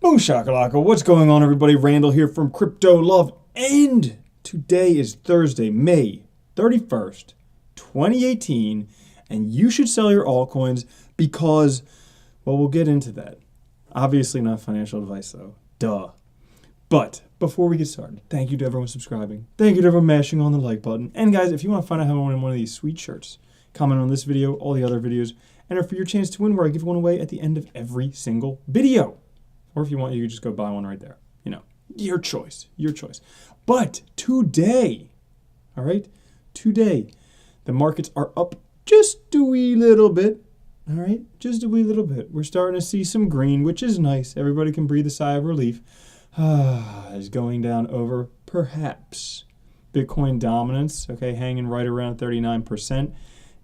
Boom shakalaka, what's going on everybody? Randall here from Crypto Love, and today is Thursday, May 31st, 2018, and you should sell your altcoins because, well, we'll get into that. Obviously not financial advice though, duh. But before we get started, thank you to everyone subscribing. Thank you to everyone mashing on the like button. And guys, if you want to find out how to win one of these sweet shirts, comment on this video, all the other videos, and for your chance to win where I give one away at the end of every single video. Or if you want, you can just go buy one right there. You know, your choice, your choice. But today, all right, today, the markets are up just a wee little bit, all right, just a wee little bit. We're starting to see some green, which is nice. Everybody can breathe a sigh of relief. Is going down over, perhaps, Bitcoin dominance, okay, hanging right around 39%.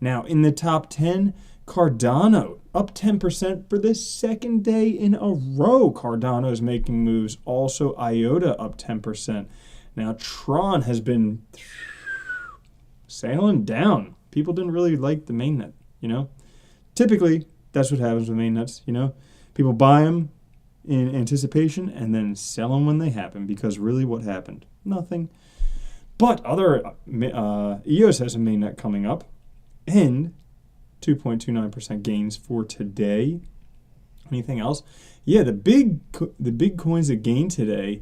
Now, in the top 10, Cardano up 10% for the second day in a row. Cardano is making moves. Also, IOTA up 10%. Now, Tron has been sailing down. People didn't really like the mainnet, you know. Typically, that's what happens with mainnets, you know. People buy them in anticipation and then sell them when they happen, because really what happened? Nothing. But other EOS has a mainnet coming up, and 2.29% gains for today. Anything else? Yeah, the big coins that gained today,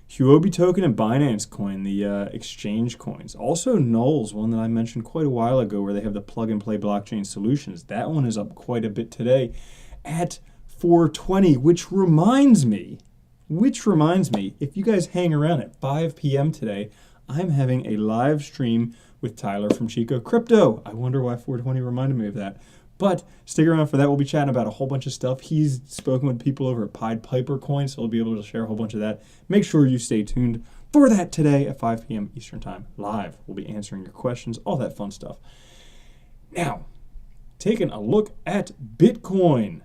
Huobi token and Binance coin, the exchange coins. Also Knowles, one that I mentioned quite a while ago, where they have the plug-and-play blockchain solutions. That one is up quite a bit today at 420, which reminds me, if you guys hang around at 5 p.m. today, I'm having a live stream with Tyler from Chico Crypto. I wonder why 420 reminded me of that. But stick around for that. We'll be chatting about a whole bunch of stuff. He's spoken with people over at Pied Piper Coin, so we'll be able to share a whole bunch of that. Make sure you stay tuned for that today at 5 p.m. Eastern Time. Live. We'll be answering your questions, all that fun stuff. Now, taking a look at Bitcoin.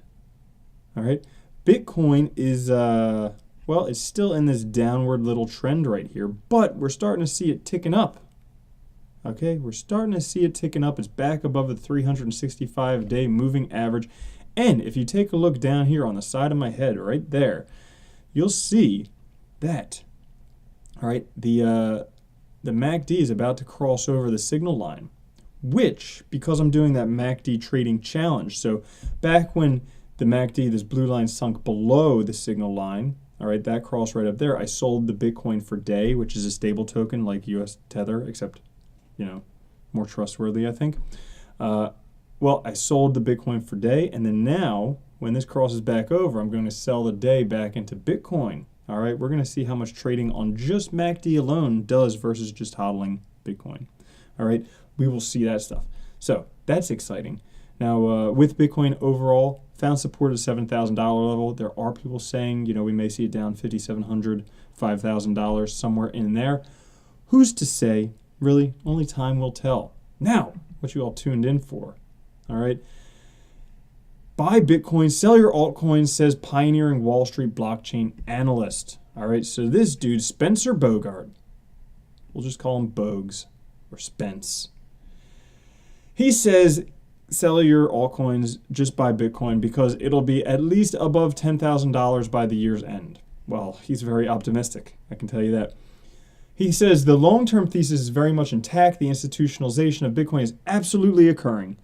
All right. Bitcoin is, well, it's still in this downward little trend right here, but we're starting to see it ticking up. Okay, we're starting to see it ticking up. It's back above the 365-day moving average. And if you take a look down here on the side of my head right there, you'll see that, all right, the MACD is about to cross over the signal line, which, because I'm doing that MACD trading challenge, so back when the MACD, this blue line, sunk below the signal line, all right, that crossed right up there, I sold the Bitcoin for day, which is a stable token like US Tether, except, you know, more trustworthy, I think. Well, I sold the Bitcoin for day, and then now, when this crosses back over, I'm going to sell the day back into Bitcoin. All right, we're going to see how much trading on just MACD alone does versus just hodling Bitcoin. All right, we will see that stuff. So that's exciting. Now, with Bitcoin overall, found support at $7,000 level. There are people saying, you know, we may see it down $5,700, $5,000, somewhere in there. Who's to say? Really, only time will tell. Now, what you all tuned in for, all right? Buy Bitcoin, sell your altcoins, says pioneering Wall Street blockchain analyst. All right, so this dude, Spencer Bogart, we'll just call him Bogues or Spence. He says, sell your altcoins, just buy Bitcoin because it'll be at least above $10,000 by the year's end. Well, he's very optimistic, I can tell you that. He says the long-term thesis is very much intact. The institutionalization of Bitcoin is absolutely occurring.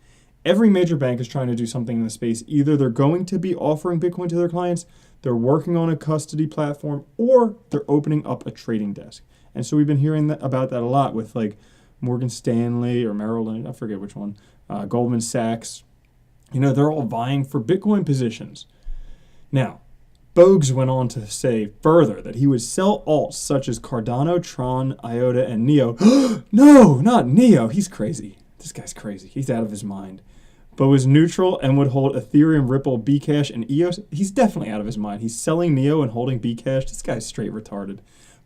Every major bank is trying to do something in the space. Either they're going to be offering Bitcoin to their clients, they're working on a custody platform, or they're opening up a trading desk. And so we've been hearing about that a lot with like Morgan Stanley or Merrill Lynch, I forget which one, Goldman Sachs. You know, they're all vying for Bitcoin positions. Now, Bogues went on to say further that he would sell alts such as Cardano, Tron, IOTA, and Neo. No, not Neo. He's crazy. This guy's crazy. He's out of his mind. But was neutral and would hold Ethereum, Ripple, Bcash, and EOS. He's definitely out of his mind. He's selling Neo and holding Bcash. This guy's straight retarded.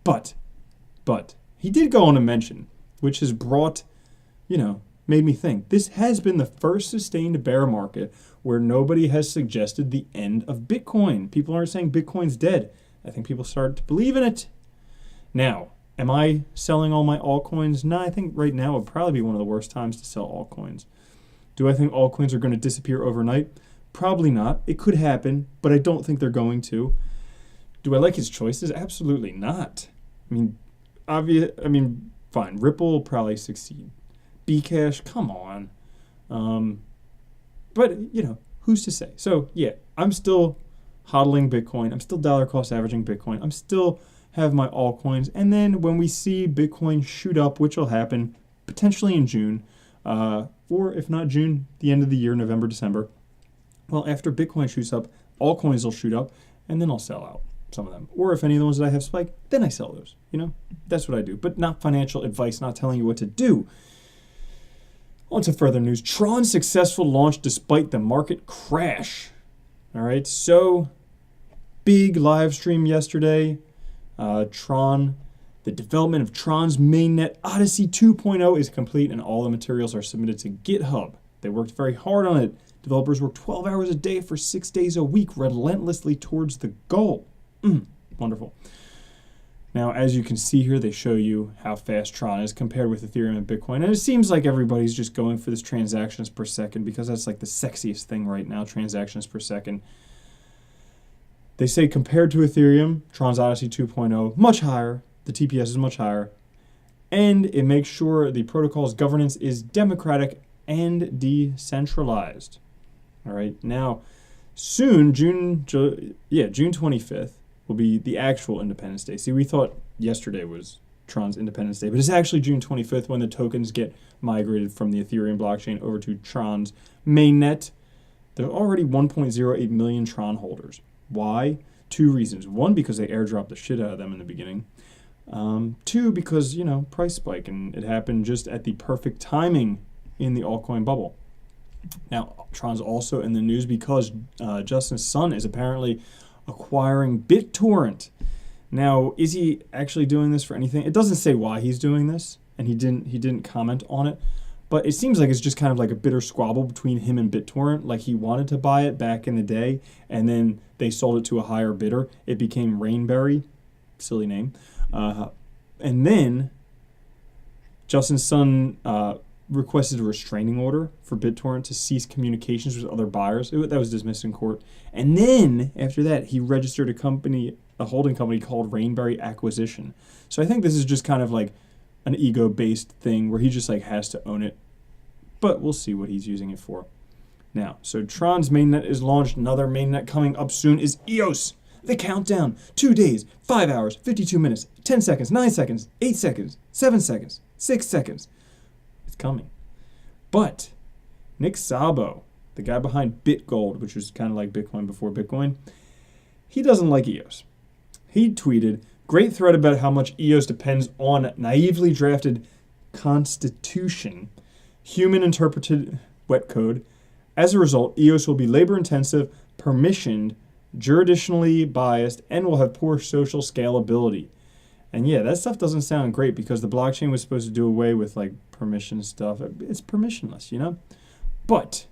But he did go on to mention, which has brought, you know, made me think, this has been the first sustained bear market where nobody has suggested the end of Bitcoin. People aren't saying Bitcoin's dead. I think people started to believe in it. Now, am I selling all my altcoins? No, I think right now would probably be one of the worst times to sell altcoins. Do I think altcoins are going to disappear overnight? Probably not. It could happen, but I don't think they're going to. Do I like his choices? Absolutely not. I mean, fine. Ripple will probably succeed. Bcash, come on. But, who's to say? So, yeah, I'm still hodling Bitcoin. I'm still dollar cost averaging Bitcoin. I'm still have my altcoins. And then when we see Bitcoin shoot up, which will happen potentially in June, or if not June, the end of the year, November, December. Well, after Bitcoin shoots up, altcoins will shoot up, and then I'll sell out some of them. Or if any of the ones that I have spike, then I sell those. That's what I do. But not financial advice, not telling you what to do. On to further news. Tron's successful launch despite the market crash. All right, so big live stream yesterday. Tron, the development of Tron's mainnet Odyssey 2.0 is complete, and all the materials are submitted to GitHub. They worked very hard on it. Developers work 12 hours a day for 6 days a week, relentlessly towards the goal. Wonderful. Now, as you can see here, they show you how fast Tron is compared with Ethereum and Bitcoin. And it seems like everybody's just going for this transactions per second because that's like the sexiest thing right now, transactions per second. They say compared to Ethereum, Tron's Odyssey 2.0, much higher. The TPS is much higher. And it makes sure the protocol's governance is democratic and decentralized. All right. Now, soon, June 25th, will be the actual Independence Day. See, we thought yesterday was Tron's Independence Day, but it's actually June 25th when the tokens get migrated from the Ethereum blockchain over to Tron's mainnet. There are already 1.08 million Tron holders. Why? 2 reasons. 1, because they airdropped the shit out of them in the beginning. 2, because, price spike, and it happened just at the perfect timing in the altcoin bubble. Now, Tron's also in the news because Justin Sun is apparently acquiring BitTorrent. Now, is he actually doing this for anything? It doesn't say why he's doing this, and he didn't comment on it. But it seems like it's just kind of like a bitter squabble between him and BitTorrent. Like he wanted to buy it back in the day, and then they sold it to a higher bidder. It became Rainberry, silly name. And then Justin Sun requested a restraining order for BitTorrent to cease communications with other buyers. That was dismissed in court. And then after that, he registered a holding company called Rainberry Acquisition. So I think this is just kind of like an ego-based thing where he just like has to own it. But we'll see what he's using it for. Now, so Tron's mainnet is launched. Another mainnet coming up soon is EOS. The countdown: 2 days, 5 hours, 52 minutes, 10 seconds, 9 seconds, 8 seconds, 7 seconds, 6 seconds. It's coming. But Nick Szabo, the guy behind BitGold, which was kind of like Bitcoin before Bitcoin, he doesn't like EOS. He tweeted, "Great thread about how much EOS depends on naively drafted constitution, human interpreted wet code. As a result, EOS will be labor intensive, permissioned, jurisdictionally biased, and will have poor social scalability." And yeah, that stuff doesn't sound great because the blockchain was supposed to do away with like permission stuff. It's permissionless, But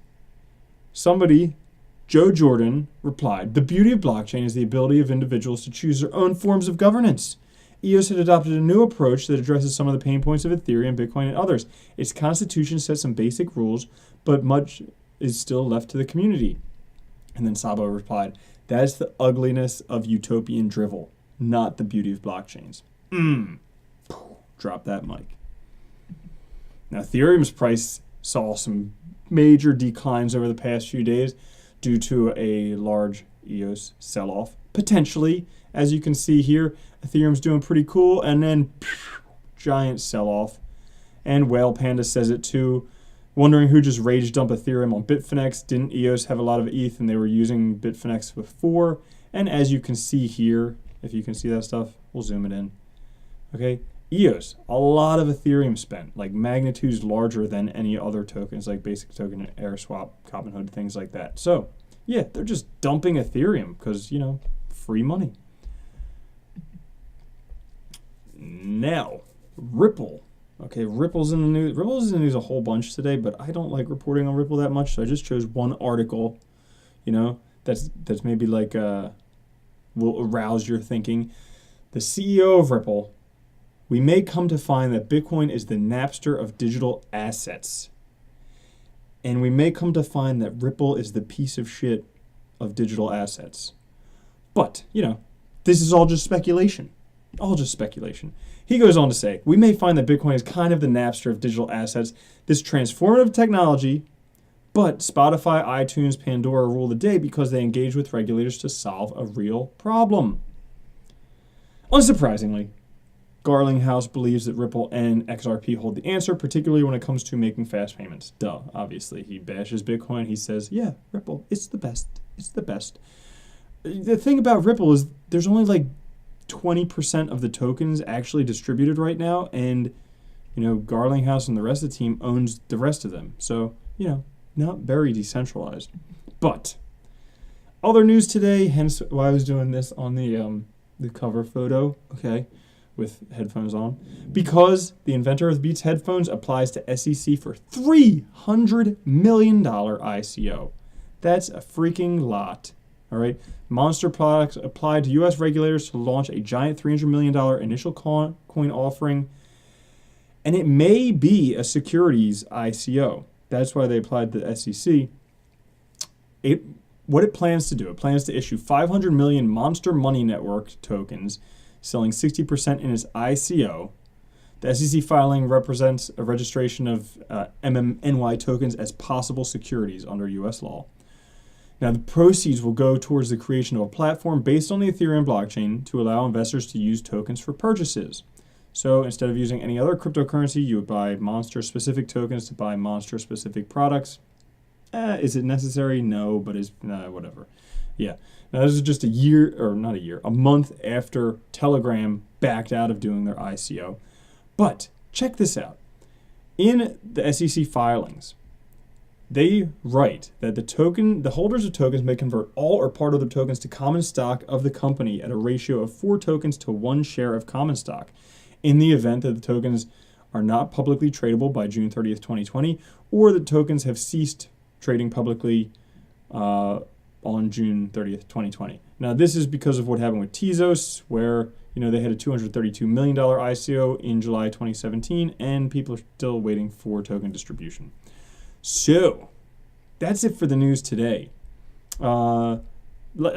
somebody, Joe Jordan, replied, "The beauty of blockchain is the ability of individuals to choose their own forms of governance. EOS had adopted a new approach that addresses some of the pain points of Ethereum, Bitcoin, and others. Its constitution sets some basic rules, but much is still left to the community." And then Szabo replied, "That's the ugliness of utopian drivel, not the beauty of blockchains." Drop that mic. Now, Ethereum's price saw some major declines over the past few days due to a large EOS sell-off. Potentially, as you can see here, Ethereum's doing pretty cool, and then giant sell-off. And Whale Panda says it too. Wondering who just rage dump Ethereum on Bitfinex. Didn't EOS have a lot of ETH and they were using Bitfinex before? And as you can see here, if you can see that stuff, we'll zoom it in. Okay, EOS, a lot of Ethereum spent, like magnitudes larger than any other tokens, like Basic Token, AirSwap, Robinhood, things like that. So, yeah, they're just dumping Ethereum because, free money. Now, Ripple. Okay, Ripple's in the news. Ripple's in the news a whole bunch today, but I don't like reporting on Ripple that much, so I just chose one article, that's maybe like will arouse your thinking. The CEO of Ripple: "We may come to find that Bitcoin is the Napster of digital assets. And we may come to find that Ripple is the piece of shit of digital assets." But, This is all just speculation. All just speculation. He goes on to say, we may find that Bitcoin is kind of the Napster of digital assets, this transformative technology, but Spotify, iTunes, Pandora rule the day because they engage with regulators to solve a real problem. Unsurprisingly, Garlinghouse believes that Ripple and XRP hold the answer, particularly when it comes to making fast payments. Duh, obviously. He bashes Bitcoin. He says, yeah, Ripple, it's the best. It's the best. The thing about Ripple is there's only like 20% of the tokens actually distributed right now, and, Garlinghouse and the rest of the team owns the rest of them. So, not very decentralized. But other news today, hence why I was doing this on the cover photo, okay, with headphones on, because the inventor of the Beats headphones applies to SEC for $300 million ICO. That's a freaking lot. All right. Monster Products applied to U.S. regulators to launch a giant $300 million initial coin offering, and it may be a securities ICO. That's why they applied to the SEC. What it plans to do, it plans to issue 500 million Monster Money Network tokens, selling 60% in its ICO. The SEC filing represents a registration of MMNY tokens as possible securities under U.S. law. Now, the proceeds will go towards the creation of a platform based on the Ethereum blockchain to allow investors to use tokens for purchases. So instead of using any other cryptocurrency, you would buy Monster-specific tokens to buy Monster-specific products. Is it necessary? No, but it's whatever. Yeah. Now, this is just a month after Telegram backed out of doing their ICO. But check this out. In the SEC filings, they write that the holders of tokens may convert all or part of the tokens to common stock of the company at a ratio of 4 tokens to 1 share of common stock in the event that the tokens are not publicly tradable by June 30th, 2020, or the tokens have ceased trading publicly on June 30th, 2020. Now, this is because of what happened with Tezos, where they had a $232 million ICO in July 2017, and people are still waiting for token distribution. So, that's it for the news today. I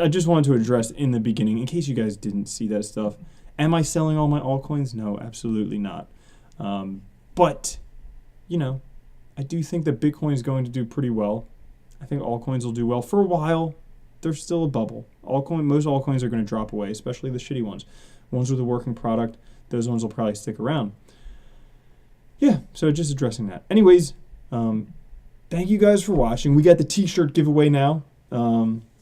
just wanted to address in the beginning, in case you guys didn't see that stuff, am I selling all my altcoins? No, absolutely not. But, I do think that Bitcoin is going to do pretty well. I think altcoins will do well for a while. There's still a bubble. Most altcoins are going to drop away, especially the shitty ones. Ones with a working product, those ones will probably stick around. Yeah, so just addressing that. Anyways, thank you guys for watching. We got the t-shirt giveaway now.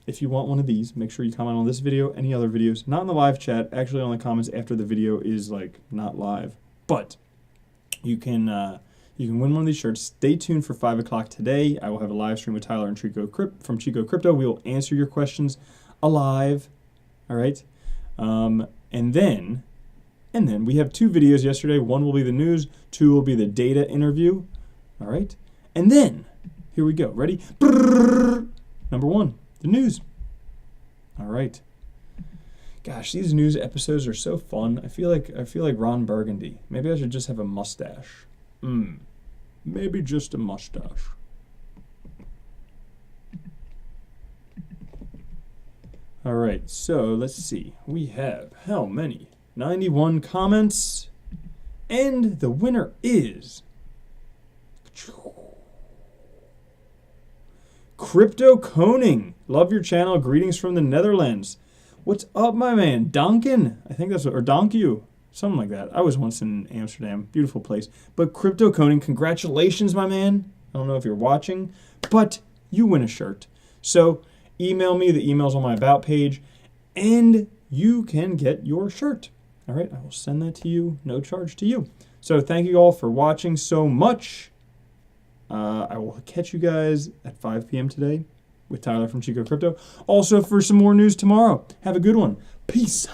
If you want one of these, make sure you comment on this video, any other videos, not in the live chat, actually on the comments after the video is not live. But you can win one of these shirts. Stay tuned for 5 o'clock today. I will have a live stream with Tyler and from Chico Crypto. We will answer your questions alive. All right. And then we have 2 videos yesterday. 1 will be the news. 2 will be the data interview. All right. And then, here we go. Ready? Brrr. Number 1, the news. All right. Gosh, these news episodes are so fun. I feel like Ron Burgundy. Maybe I should just have a mustache. Maybe just a mustache. All right, so let's see. We have how many? 91 comments. And the winner is Crypto Koning. Love your channel. Greetings from the Netherlands. What's up, my man? Donkin? I think that's or Donku. Something like that. I was once in Amsterdam. Beautiful place. But Crypto Koning, congratulations, my man. I don't know if you're watching, but you win a shirt. So email me. The email's on my About page, and you can get your shirt. All right, I will send that to you. No charge to you. So thank you all for watching so much. I will catch you guys at 5 p.m. today with Tyler from Chico Crypto. Also for some more news tomorrow. Have a good one. Peace.